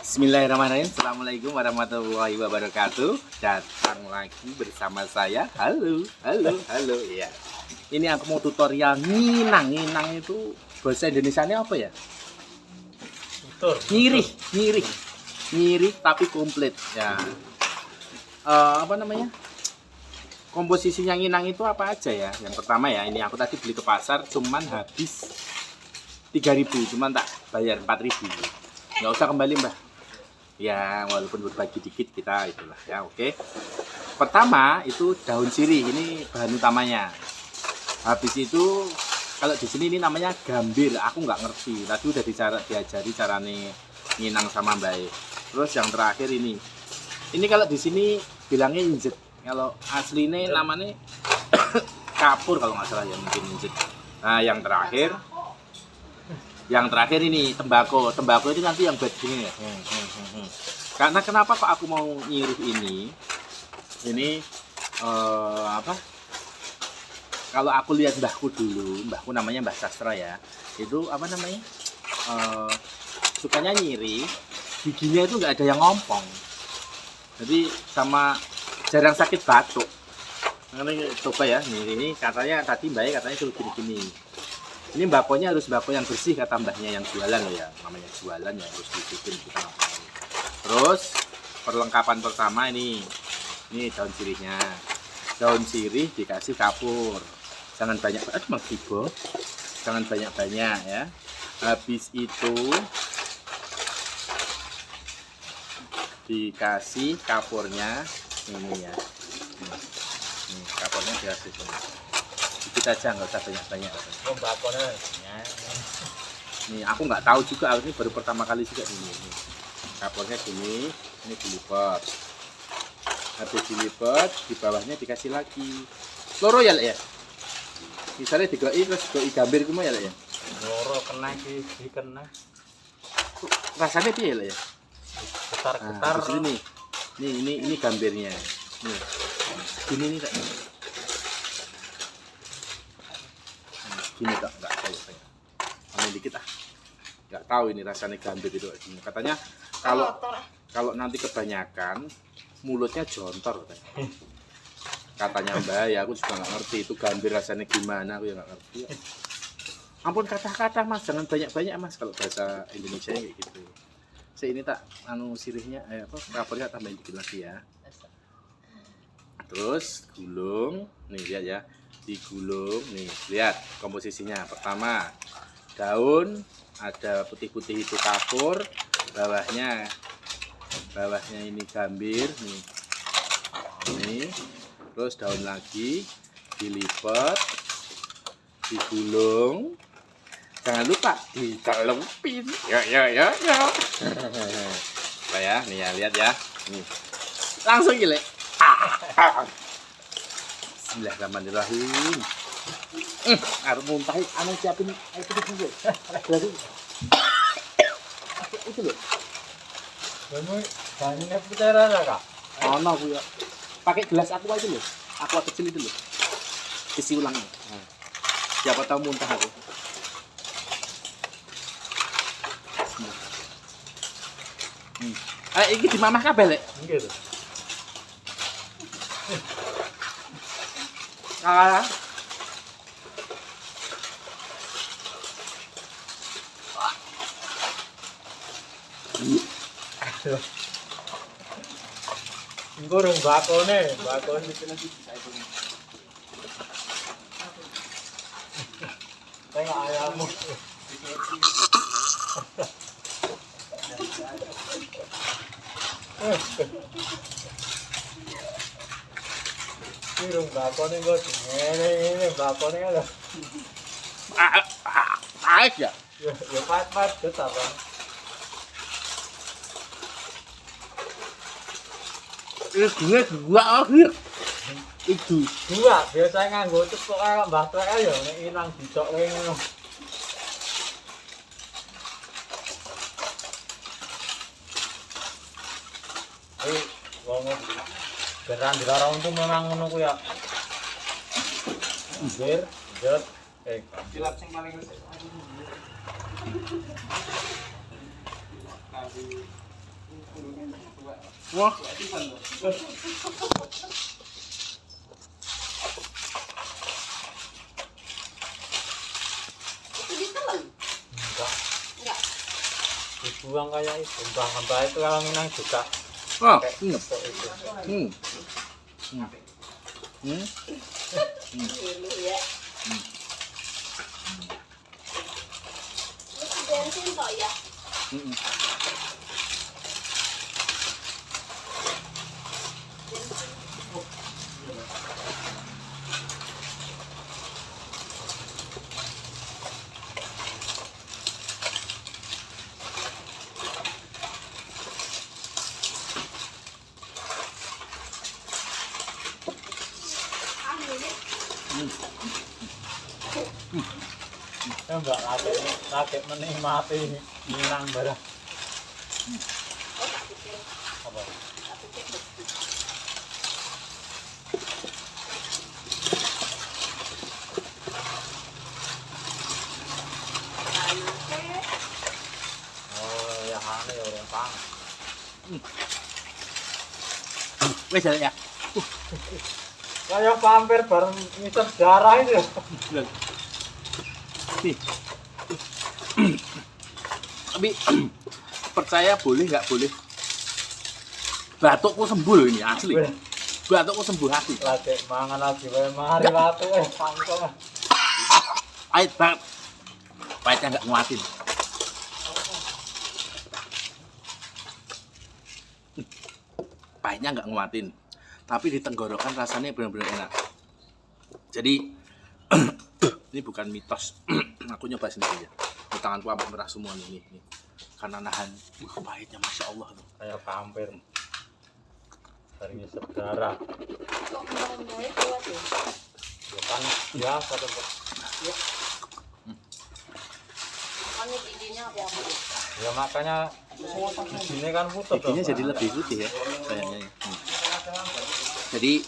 Bismillahirrahmanirrahim. Assalamualaikum warahmatullahi wabarakatuh. Datang lagi bersama saya. Halo. Ya. Ini aku mau tutorial nginang. Nginang itu bahasa Indonesianya apa ya? Ngirih tapi komplit. Ya. Apa namanya? Komposisinya nginang itu apa aja ya? Yang pertama ya, ini aku tadi beli ke pasar cuman habis 3.000, cuman tak bayar 4.000. Nggak usah kembali, Mbah. Ya, walaupun berbagi dikit kita itulah ya, oke. Pertama itu daun sirih, ini bahan utamanya. Habis itu kalau di sini ini namanya gambir, aku nggak ngerti. Tadi udah diajari carane nginang sama Mbak. Terus yang terakhir ini kalau di sini bilangnya injet. Kalau aslinya namanya kapur kalau nggak salah ya, mungkin injet. Nah, yang terakhir ini tembakau itu nanti yang buat gini ya. Karena kenapa kok aku mau nyirih ini apa, kalau aku lihat mbahku namanya Mbah Sastra ya, itu apa namanya, sukanya nyirih, giginya itu nggak ada yang ngompong, jadi sama jarang sakit batuk. Ini coba ya, ini katanya tadi mbaknya katanya suruh gini. Ini bakonya harus bako yang bersih kata mbahnya yang jualan loh ya, namanya jualan ya harus dibikin kita. Terus perlengkapan pertama ini daun sirihnya. Daun sirih dikasih kapur. Jangan banyak, jangan banyak-banyak ya. Habis itu dikasih kapurnya ini ya. Nih, kapurnya dikasih semua. Kita aja nggak usah banyak-banyak. Nih aku nggak tahu juga, ini baru pertama kali juga ini. Kapurnya gini, ini dilipat. Habis dilipat, di bawahnya dikasih lagi. Loro ya, Lek ya. Misalnya digoi terus digoi gambir kumo ya, Lek ya. Loro kena iki kena. Rasanya piye, Lek ya? Getar-getar. Nah, ini nih. Ini gambirnya. Nih. Gini nih, Kak. Gini tak nggak tahu saya, ambil dikit nggak tahu ini rasanya gambir itu gini. Katanya kalau nanti kebanyakan mulutnya jontor katanya Mbak ya, aku juga nggak ngerti itu gambir rasanya gimana, aku ya nggak ngerti. Ampun kata-kata Mas, jangan banyak-banyak Mas kalau bahasa Indonesia kayak gitu. Saya ini tak sirihnya kapornya tambahin dikit lagi ya. Terus gulung nih, lihat ya, digulung nih, lihat komposisinya. Pertama daun, ada putih-putih itu kapur, bawahnya ini gambir nih, ini terus daun lagi dilipat, digulung, jangan lupa dicelupin ya. Apa ya nih ya, lihat ya nih, langsung gile. Bismillahirrahmanirrahim. Arep muntah, anu siapin air putih dulu. Gelas itu loh. Kamu banyak bicara Kak. Ono aku ya. Pakai gelas aku itu loh. Aqua kecil itu loh. Isi ulang. Nah. Siapa tahu muntah aku. Iki di mamah kabeh, Lek. Nggih to. Goreng bakone kayak ayam. Goreng bakone kok ini bakone lho. Pahit ya? Ya pat tetap. Ini gua akhir. Itu Dua biasanya nganggo cepuk kaya Mbah Trek ya nek ilang dicok kaya ngono. Wong beran dilarang itu memang ngono ku ya. Jot Cilap sing paling resik. Wah. Itu ditelan. Enggak. Enggak. Dibuang kayak itu. Mbah itu kalau Minang juga Oh, kayak hmm. tepuk itu. Hmm. Hmm. Dulu ya. Itu bensin kok ya. Hmm. Ya Mbak kakek menikmati Minang barang. Oh, tak pikir. Apa? Tak pikir begitu. Anaknya. Oh, ya aneh ya orang pang. Wes ya. Kayak pampir bareng ngisep darah itu. Loh. Nih. Tapi percaya boleh nggak boleh? Batukku sembuh loh ini asli. Batukku sembuh asli. Lagi mangan lagi wae mari watu pangkong. Pahit banget. Pahitnya nggak nguatin. Pahitnya nggak nguatin. Tapi di tenggorokan rasanya benar-benar enak. Jadi ini bukan mitos. Aku nyoba sendiri ya. Di tanganku sampai merah semua nih. Karena nahan. Pahitnya masya Allah tuh. Kayak pampir. Dari ngisep darah. Kok mbak-mbaknya kuat ya? Ya kan biasa tuh. Makanya giginya apa-apa. Ya makanya di sini kan putus. Giginya jadi lebih putih ya kayaknya. Jadi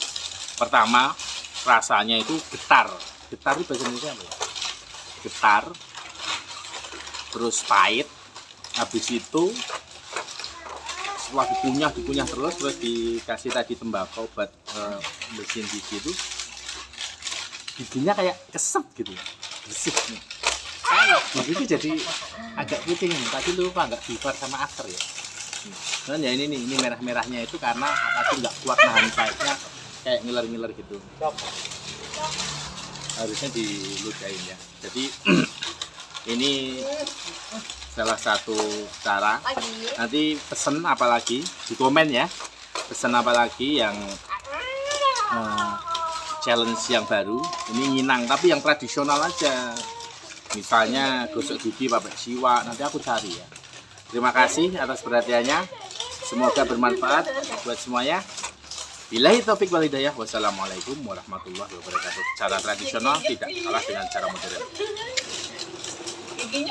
pertama rasanya itu getar. Getar itu bahasa Indonesia apa ya? Getar. Terus pahit. Habis itu setelah dikunyah terus dikasih tadi tembakau buat bersihin gigi itu giginya kayak kesep gitu, bersih nih. Gigi jadi agak putih nih. Tadi lupa nggak bivar sama aster ya. Dan ya ini nih, ini merah-merahnya itu karena tadi nggak kuat nahan pahitnya kayak ngiler-ngiler gitu. Harusnya diludahin ya. Jadi ini salah satu cara. Lagi. Nanti pesen apa lagi di komen ya. Pesen apa lagi yang challenge yang baru. Ini nyinang tapi yang tradisional aja. Misalnya gosok gigi pakai siwak. Nanti aku cari ya. Terima kasih atas perhatiannya. Semoga bermanfaat buat semuanya. Billahi taufik wal hidayah. Wassalamualaikum warahmatullahi wabarakatuh. Cara tradisional tidak kalah dengan cara modern. Giginya